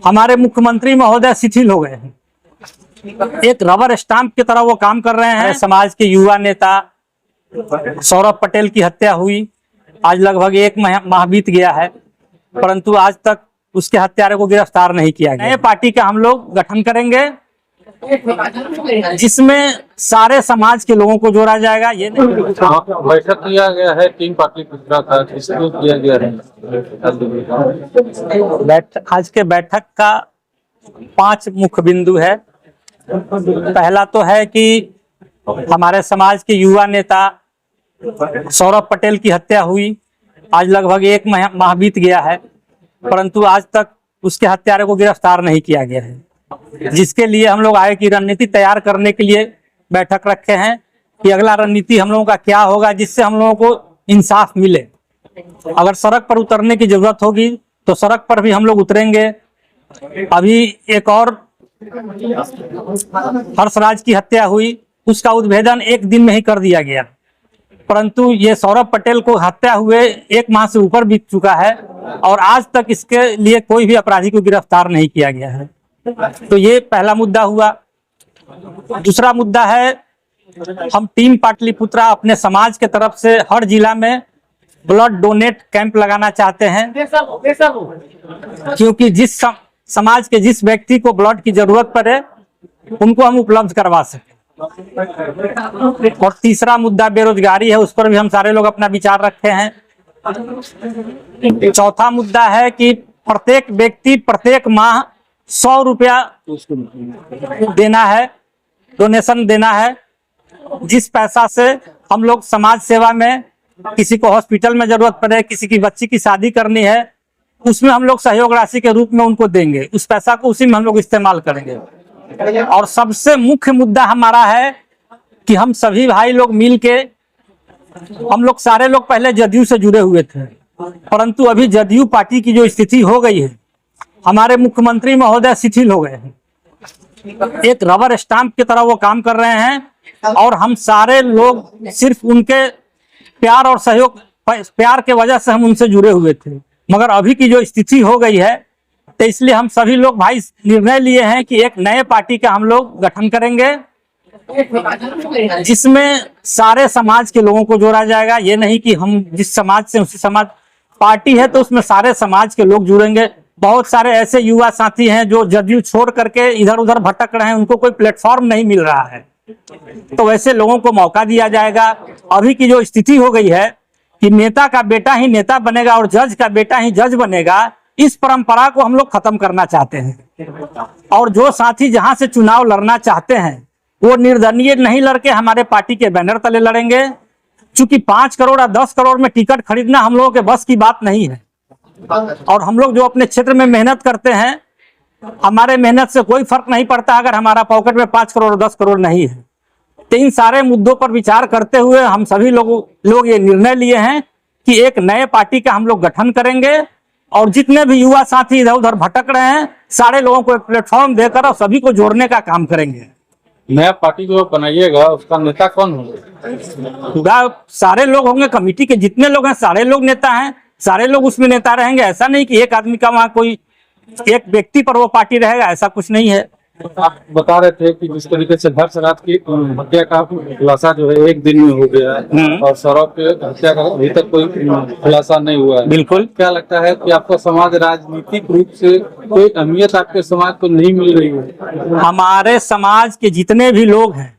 हमारे मुख्यमंत्री महोदय शिथिल हो गए हैं। एक रबर स्टाम्प की तरह वो काम कर रहे हैं। समाज के युवा नेता सौरभ पटेल की हत्या हुई, आज लगभग 1 माह बीत गया है, परंतु आज तक उसके हत्यारे को गिरफ्तार नहीं किया गया। नए पार्टी का हम लोग गठन करेंगे जिसमें सारे समाज के लोगों को जोड़ा जाएगा। ये बैठक किया गया है, 3 पाटलिपुत्रा का किसको किया गया है? आज के बैठक का 5 मुख्य बिंदु है। पहला तो है कि हमारे समाज के युवा नेता सौरभ पटेल की हत्या हुई, आज लगभग 1 माह बीत गया है, परंतु आज तक उसके हत्यारे को गिरफ्तार नहीं किया गया है, जिसके लिए हम लोग आगे की रणनीति तैयार करने के लिए बैठक रखे हैं कि अगला रणनीति हम लोगों का क्या होगा जिससे हम लोगों को इंसाफ मिले। अगर सड़क पर उतरने की जरूरत होगी तो सड़क पर भी हम लोग उतरेंगे। अभी एक और हर्षराज की हत्या हुई, उसका उद्भेदन 1 दिन में ही कर दिया गया, परंतु ये सौरभ पटेल को हत्या हुए 1 माह से ऊपर बीत चुका है और आज तक इसके लिए कोई भी अपराधी को गिरफ्तार नहीं किया गया है। तो ये पहला मुद्दा हुआ। दूसरा मुद्दा है, हम टीम पाटलिपुत्रा अपने समाज के तरफ से हर जिला में ब्लड डोनेट कैंप लगाना चाहते हैं, क्योंकि जिस समाज के जिस व्यक्ति को ब्लड की जरूरत पड़े उनको हम उपलब्ध करवा सकें। और तीसरा मुद्दा बेरोजगारी है, उस पर भी हम सारे लोग अपना विचार रखे हैं। चौथा मुद्दा है कि प्रत्येक व्यक्ति प्रत्येक माह 100 रुपया देना है, डोनेशन देना है, जिस पैसा से हम लोग समाज सेवा में, किसी को हॉस्पिटल में जरूरत पड़े, किसी की बच्ची की शादी करनी है, उसमें हम लोग सहयोग राशि के रूप में उनको देंगे, उस पैसा को उसी में हम लोग इस्तेमाल करेंगे। और सबसे मुख्य मुद्दा हमारा है कि हम सभी भाई लोग मिल के, हम लोग सारे लोग पहले जदयू से जुड़े हुए थे, परंतु अभी जदयू पार्टी की जो स्थिति हो गई है, हमारे मुख्यमंत्री महोदय शिथिल हो गए हैं। एक रबर स्टाम्प की तरह वो काम कर रहे हैं और हम सारे लोग सिर्फ उनके प्यार और सहयोग, प्यार के वजह से हम उनसे जुड़े हुए थे, मगर अभी की जो स्थिति हो गई है तो इसलिए हम सभी लोग भाई निर्णय लिए हैं कि एक नए पार्टी का हम लोग गठन करेंगे जिसमें सारे समाज के लोगों को जोड़ा जाएगा। ये नहीं कि हम जिस समाज से उसी समाज, पार्टी है तो उसमें सारे समाज के लोग जुड़ेंगे। बहुत सारे ऐसे युवा साथी हैं जो जदयू छोड़ करके इधर उधर भटक रहे हैं, उनको कोई प्लेटफॉर्म नहीं मिल रहा है, तो वैसे लोगों को मौका दिया जाएगा। अभी की जो स्थिति हो गई है कि नेता का बेटा ही नेता बनेगा और जज का बेटा ही जज बनेगा, इस परंपरा को हम लोग खत्म करना चाहते हैं। और जो साथी जहां से चुनाव लड़ना चाहते हैं वो निर्दलीय नहीं लड़के हमारे पार्टी के बैनर तले लड़ेंगे, चूंकि 5 करोड़ या 10 करोड़ में टिकट खरीदना हम लोगों के बस की बात नहीं है। और हम लोग जो अपने क्षेत्र में मेहनत करते हैं, हमारे मेहनत से कोई फर्क नहीं पड़ता अगर हमारा पॉकेट में 5 करोड़ 10 करोड़ नहीं है। तो इन सारे मुद्दों पर विचार करते हुए हम सभी लोग ये निर्णय लिए हैं कि एक नए पार्टी का हम लोग गठन करेंगे और जितने भी युवा साथी इधर उधर भटक रहे हैं, सारे लोगों को एक प्लेटफॉर्म देकर और सभी को जोड़ने का काम करेंगे। नया पार्टी जो बनाइएगा उसका नेता कौन होगा? सारे लोग होंगे, कमेटी के जितने लोग हैं सारे लोग नेता हैं, सारे लोग उसमें नेता रहेंगे। ऐसा नहीं कि एक आदमी का वहाँ कोई एक व्यक्ति पर वो पार्टी रहेगा, ऐसा कुछ नहीं है। आप बता रहे थे कि जिस तरीके से हर्षराज की हत्या का खुलासा जो है 1 दिन में हो गया है और सौरभ के हत्या का अभी तक कोई खुलासा नहीं हुआ है। बिल्कुल। क्या लगता है कि आपका समाज राजनीतिक रूप से कोई अहमियत आपके समाज को नहीं मिल रही है? हमारे समाज के जितने भी लोग हैं,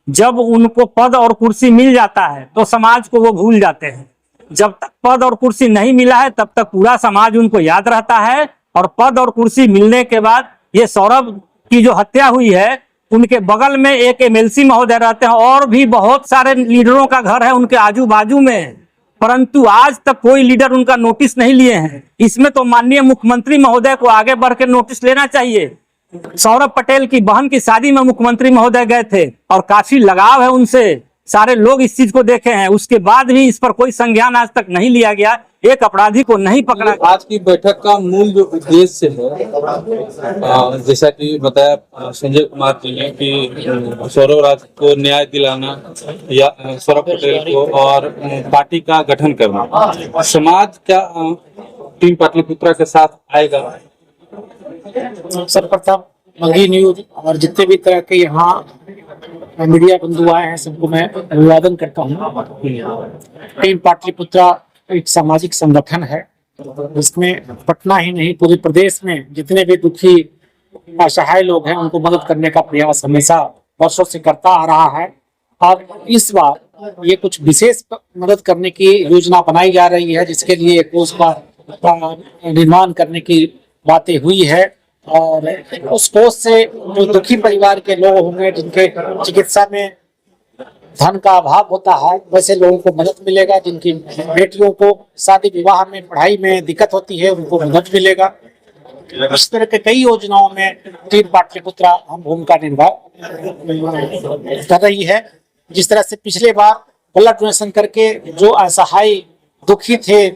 जब उनको पद और कुर्सी मिल जाता है तो समाज को वो भूल जाते हैं। जब तक पद और कुर्सी नहीं मिला है तब तक पूरा समाज उनको याद रहता है, और पद और कुर्सी मिलने के बाद ये सौरभ की जो हत्या हुई है, उनके बगल में एक एमएलसी महोदय रहते हैं और भी बहुत सारे लीडरों का घर है उनके आजू बाजू में, परंतु आज तक कोई लीडर उनका नोटिस नहीं लिए हैं। इसमें तो माननीय मुख्यमंत्री महोदय को आगे बढ़ के नोटिस लेना चाहिए। सौरभ पटेल की बहन की शादी में मुख्यमंत्री महोदय गए थे और काफी लगाव है उनसे, सारे लोग इस चीज को देखे हैं, उसके बाद भी इस पर कोई संज्ञान आज तक नहीं लिया गया, एक अपराधी को नहीं पकड़ा। आज की बैठक का मूल जो उद्देश्य है, जैसा कि बताया संजय कुमार जी ने कि सौरभ राज को न्याय दिलाना या सौरभ पटेल को और पार्टी का गठन करना, समाज क्या टीम पाटलिपुत्रा के साथ आएगा? सर्वप्रथम मंगी न्यूज और जितने भी तरह के यहाँ मीडिया बंधु आए हैं सबको मैं अभिवादन करता हूँ। टीम पाटलिपुत्रा एक सामाजिक संगठन है जिसमें पटना ही नहीं पूरे प्रदेश में जितने भी दुखी असहाय लोग हैं उनको मदद करने का प्रयास हमेशा वर्षों से करता आ रहा है। और इस बार ये कुछ विशेष मदद करने की योजना बनाई जा रही है जिसके लिए कोष का निर्माण करने की बातें हुई है। और उस कोष से जो दुखी परिवार के लोग होंगे जिनके चिकित्सा में धन का अभाव होता है वैसे लोगों को मदद मिलेगा। जिनकी बेटियों को शादी विवाह में पढ़ाई में दिक्कत होती है उनको मदद मिलेगा। इस तरह के कई योजनाओं में टीम पाटलिपुत्रा हम भूमिका निर्वाह कर रही है। जिस तरह से पिछले बार ब्लड डोनेशन करके जो असहाय दुखी थे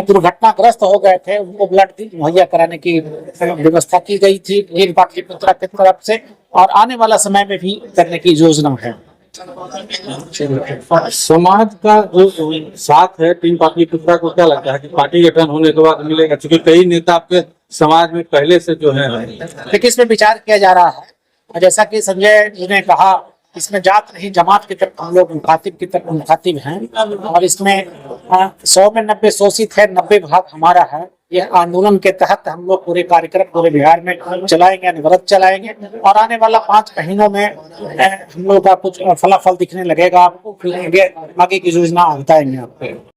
दुर्घटनाग्रस्त हो गए थे उनको ब्लड मुहैया कराने की व्यवस्था की गई थी टीम पाटलिपुत्रा की तरफ से और आने वाला समय में भी करने की योजना है। समाज का जो साथ है टीम पाटलिपुत्रा को क्या लगता है कि पार्टी गठन होने के बाद मिलेगा? क्योंकि कई नेता आपके समाज में पहले से जो है लेकिन इसमें विचार किया जा रहा है। जैसा कि संजय जी ने कहा इसमें जात नहीं जमात की तरफ हम लोग मुखातिब की तरफ मुखातिब हैं और इसमें 100 में 90 शोषित है 90 भाग हमारा है। यह आंदोलन के तहत हम लोग पूरे कार्यक्रम पूरे बिहार में चलाएंगे अनवरत चलाएंगे और आने वाला 5 महीनों में हम लोग का कुछ फलाफल दिखने लगेगा। आपको आगे की योजना बताएंगे आपको।